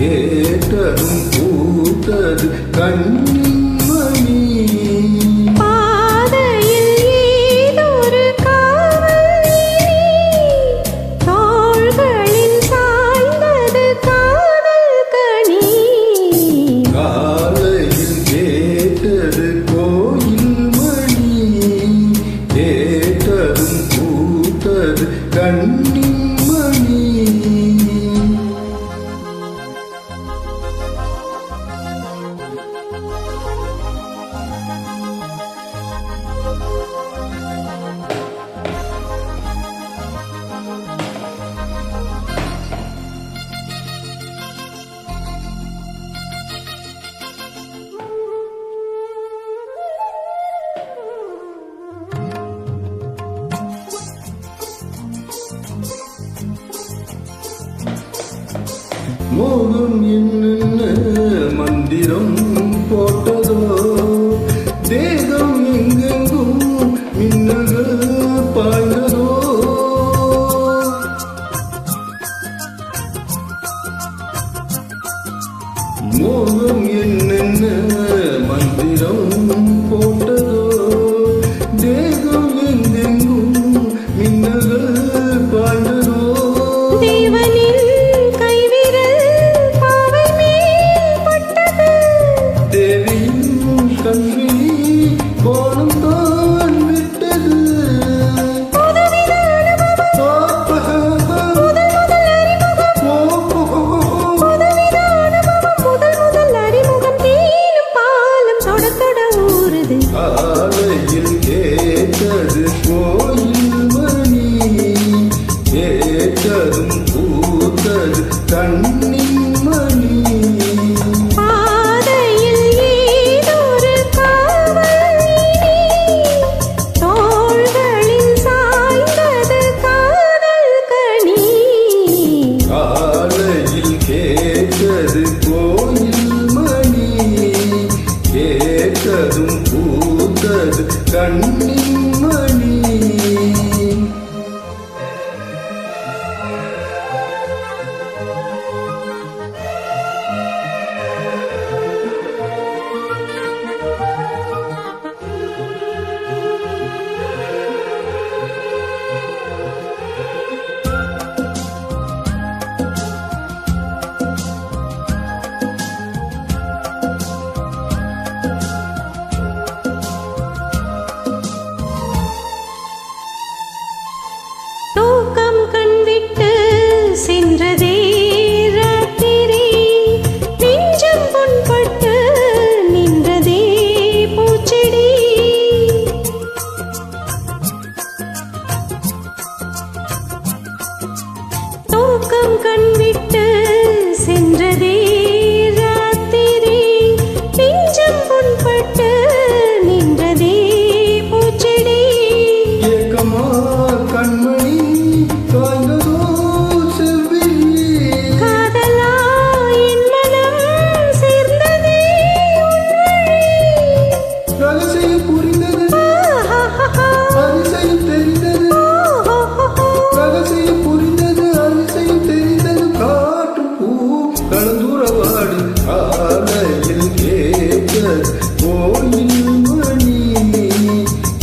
கேட்டதும் பூத்தது கண்மணி. மோகம் என்ன மந்திரம் போட்டதோ, தேகம் எங்கெங்கும் மின்னல்கள் பாய்ந்ததோ. மோகம் என்னென்ன மந்திரம் போட்டதோ, தேகம் எங்கெங்கும் மின்னல்கள் பாய்ந்ததோ. காலையில் கேட்டது கோயில் மணி, கேட்டதும் பூத்தது கண்ணின் மணி. காலையில் கேட்டது கோயில் மணி, கேட்டதும் பூத்தது கண்ணின் மணி. கண்விட்டு சென்றதே ராத்திரி, நெஞ்சம் புண்பட்டு நின்றதே பூச்செடி. ஏக்கமா கண்மணி காய்ந்ததோ செவ்விழி, காதலா என் மனம் சேர்ந்ததே உன் வழி. ரகசியம் புரிந்தது, அதிசயம் தெரிந்தது, ரகசியம் புரிந்தது, அதிசயம் தெரிந்தது. காற்று பூ கலந்துறவாடு, காலையில் கேட்டது கோயில் மணி,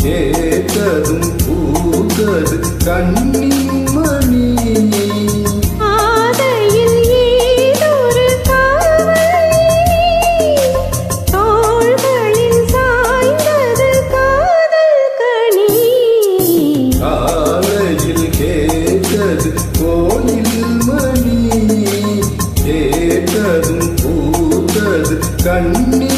கேட்டதும் பூத்தது கண்ணின் மணி. கோயில் மணி, கேட்டதும் பூத்தது கண்ணி.